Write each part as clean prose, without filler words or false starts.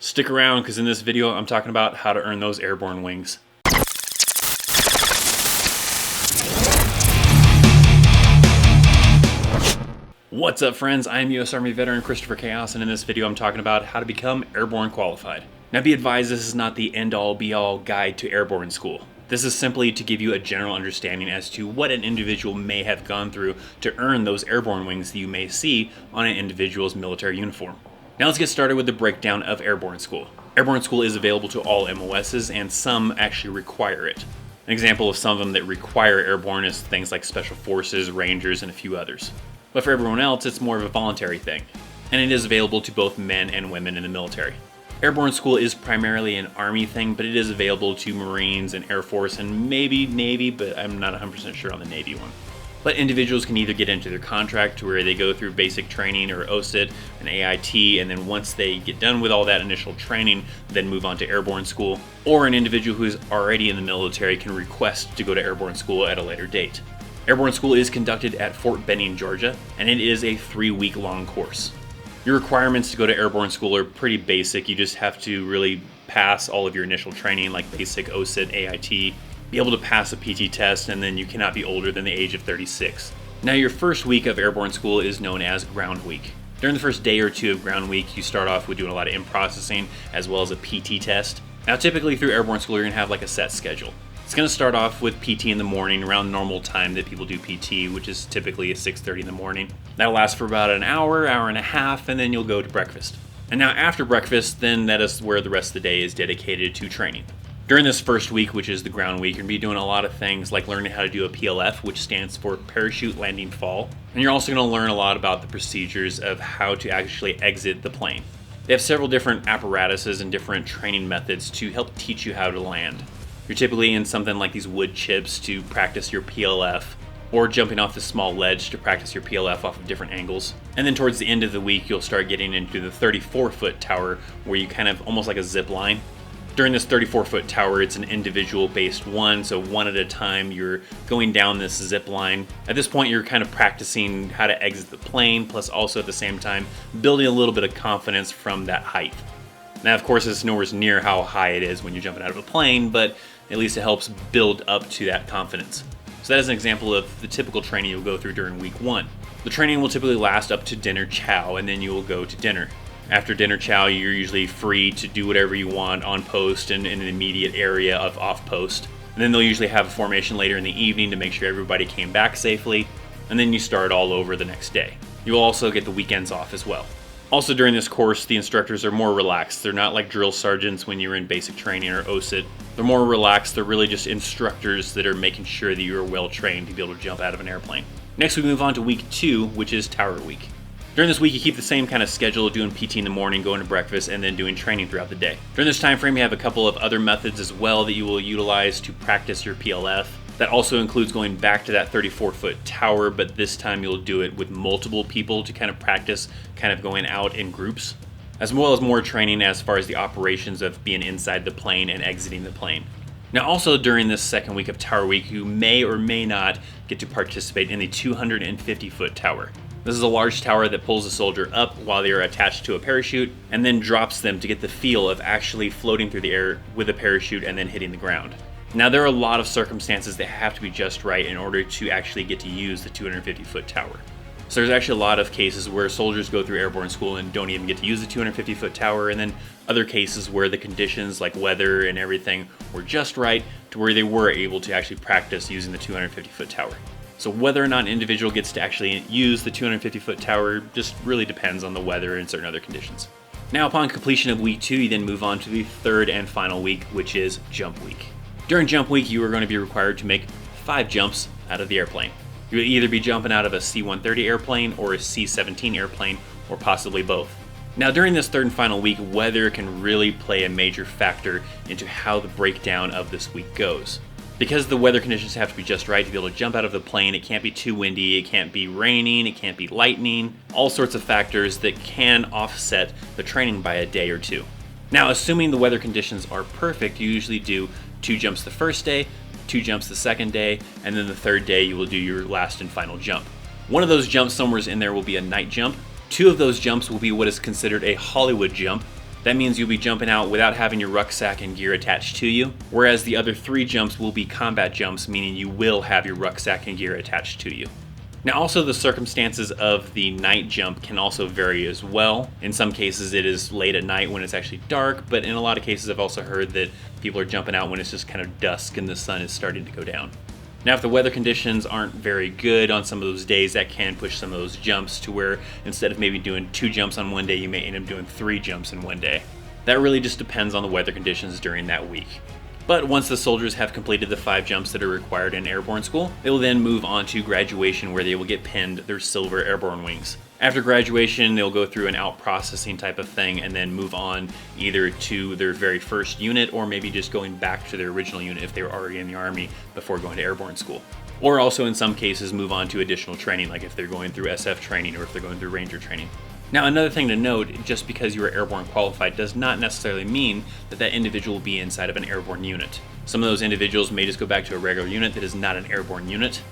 Stick around, because in this video I'm talking about how to earn those airborne wings. What's up, friends? I'm U.S. Army veteran ThatChrisChaos, and in this video I'm talking about how to become airborne qualified. Now be advised, this is not the end-all be-all guide to Airborne School. This is simply to give you a general understanding as to what an individual may have gone through to earn those airborne wings that you may see on an individual's military uniform. Now let's get started with the breakdown of Airborne School. Airborne School is available to all MOSs, and some actually require it. An example of some of them that require airborne is things like Special Forces, Rangers, and a few others. But for everyone else, it's more of a voluntary thing, and it is available to both men and women in the military. Airborne School is primarily an Army thing, but it is available to Marines and Air Force and maybe Navy, but I'm not 100% sure on the Navy one. But individuals can either get into their contract to where they go through basic training or OSIT and AIT, and then once they get done with all that initial training, then move on to Airborne School, or an individual who is already in the military can request to go to Airborne School at a later date. Airborne School is conducted at Fort Benning, Georgia, and it is a 3-week long course. Your requirements to go to Airborne School are pretty basic. You just have to really pass all of your initial training like basic OSIT, AIT, be able to pass a PT test, and then you cannot be older than the age of 36. Now your first week of Airborne School is known as Ground Week. During the first day or two of Ground Week, you start off with doing a lot of in-processing as well as a PT test. Now typically through Airborne School you're going to have like a set schedule. It's going to start off with PT in the morning around normal time that people do PT, which is typically at 6:30 in the morning. That'll last for about an hour, hour and a half, and then you'll go to breakfast. And now after breakfast, then that is where the rest of the day is dedicated to training. During this first week, which is the ground week, you're going to be doing a lot of things like learning how to do a PLF, which stands for Parachute Landing Fall. And you're also going to learn a lot about the procedures of how to actually exit the plane. They have several different apparatuses and different training methods to help teach you how to land. You're typically in something like these wood chips to practice your PLF, or jumping off this small ledge to practice your PLF off of different angles. And then towards the end of the week, you'll start getting into the 34-foot tower, where you kind of almost like a zip line. During this 34-foot tower, it's an individual-based one, so one at a time you're going down this zip line. At this point, you're kind of practicing how to exit the plane, plus also at the same time building a little bit of confidence from that height. Now, of course, it's nowhere near how high it is when you're jumping out of a plane, but at least it helps build up to that confidence. So that is an example of the typical training you'll go through during week 1. The training will typically last up to dinner chow, and then you will go to dinner. After dinner chow, you're usually free to do whatever you want on post and in an immediate area of off post. And then they'll usually have a formation later in the evening to make sure everybody came back safely, and then you start all over the next day. You'll also get the weekends off as well. Also during this course, the instructors are more relaxed. They're not like drill sergeants when you're in basic training or OSIT. They're more relaxed. They're really just instructors that are making sure that you're well trained to be able to jump out of an airplane. Next we move on to week 2, which is Tower Week. During this week, you keep the same kind of schedule of doing PT in the morning, going to breakfast, and then doing training throughout the day. During this time frame, you have a couple of other methods as well that you will utilize to practice your PLF. That also includes going back to that 34-foot tower, but this time you'll do it with multiple people to kind of practice kind of going out in groups, as well as more training as far as the operations of being inside the plane and exiting the plane. Now also during this second week of Tower Week, you may or may not get to participate in the 250-foot tower. This is a large tower that pulls a soldier up while they are attached to a parachute and then drops them to get the feel of actually floating through the air with a parachute and then hitting the ground. Now there are a lot of circumstances that have to be just right in order to actually get to use the 250-foot tower. So there's actually a lot of cases where soldiers go through Airborne School and don't even get to use the 250-foot tower, and then other cases where the conditions like weather and everything were just right to where they were able to actually practice using the 250-foot tower. So whether or not an individual gets to actually use the 250-foot tower just really depends on the weather and certain other conditions. Now upon completion of week 2, you then move on to the third and final week, which is Jump Week. During Jump Week, you are going to be required to make 5 jumps out of the airplane. You will either be jumping out of a C-130 airplane or a C-17 airplane, or possibly both. Now during this third and final week, weather can really play a major factor into how the breakdown of this week goes. Because the weather conditions have to be just right to be able to jump out of the plane, it can't be too windy, it can't be raining, it can't be lightning, all sorts of factors that can offset the training by a day or two. Now, assuming the weather conditions are perfect, you usually do 2 jumps the first day, 2 jumps the second day, and then the third day you will do your last and final jump. One of those jumps somewhere in there will be a night jump. 2 of those jumps will be what is considered a Hollywood jump, That means you'll be jumping out without having your rucksack and gear attached to you, whereas the other 3 jumps will be combat jumps, meaning you will have your rucksack and gear attached to you. Now also the circumstances of the night jump can also vary as well. In some cases it is late at night when it's actually dark, but in a lot of cases I've also heard that people are jumping out when it's just kind of dusk and the sun is starting to go down. Now if the weather conditions aren't very good on some of those days, that can push some of those jumps to where instead of maybe doing 2 jumps on one day, you may end up doing 3 jumps in one day. That really just depends on the weather conditions during that week. But once the soldiers have completed the 5 jumps that are required in Airborne School, they will then move on to graduation where they will get pinned their silver airborne wings. After graduation, they'll go through an out-processing type of thing and then move on either to their very first unit or maybe just going back to their original unit if they were already in the Army before going to Airborne School. Or also in some cases move on to additional training, like if they're going through SF training or if they're going through Ranger training. Now another thing to note, just because you are airborne qualified does not necessarily mean that that individual will be inside of an airborne unit. Some of those individuals may just go back to a regular unit that is not an airborne unit.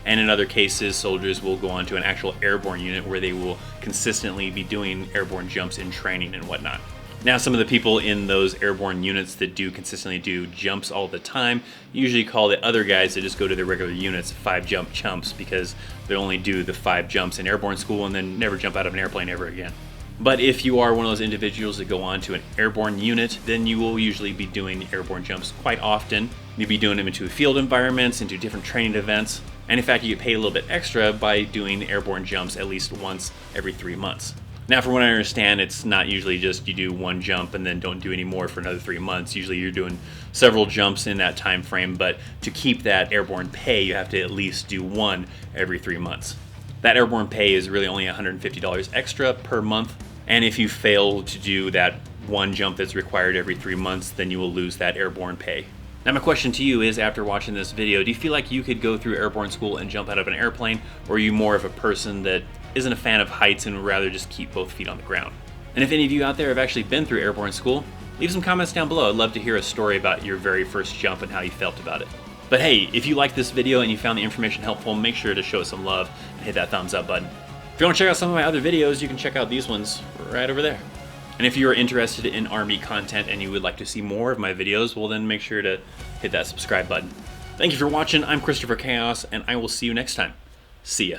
And in other cases, soldiers will go on to an actual airborne unit where they will consistently be doing airborne jumps in training and whatnot. Now, some of the people in those airborne units that do consistently do jumps all the time usually call the other guys that just go to their regular units 5 jump chumps because they only do the 5 jumps in Airborne School and then never jump out of an airplane ever again. But if you are one of those individuals that go on to an airborne unit, then you will usually be doing airborne jumps quite often. You'll be doing them into field environments, into different training events, and in fact you get paid a little bit extra by doing airborne jumps at least once every 3 months. Now, from what I understand, it's not usually just you do 1 jump and then don't do any more for another 3 months. Usually you're doing several jumps in that time frame, but to keep that airborne pay, you have to at least do 1 every 3 months. That airborne pay is really only $150 extra per month, and if you fail to do that 1 jump that's required every 3 months, then you will lose that airborne pay. Now my question to you is, after watching this video, do you feel like you could go through Airborne School and jump out of an airplane, or are you more of a person that isn't a fan of heights and would rather just keep both feet on the ground? And if any of you out there have actually been through Airborne School, leave some comments down below. I'd love to hear a story about your very first jump and how you felt about it. But hey, if you liked this video and you found the information helpful, make sure to show it some love and hit that thumbs up button. If you want to check out some of my other videos, you can check out these ones right over there. And if you're interested in Army content and you would like to see more of my videos, well then make sure to hit that subscribe button. Thank you for watching. I'm ThatChrisChaos, and I will see you next time. See ya.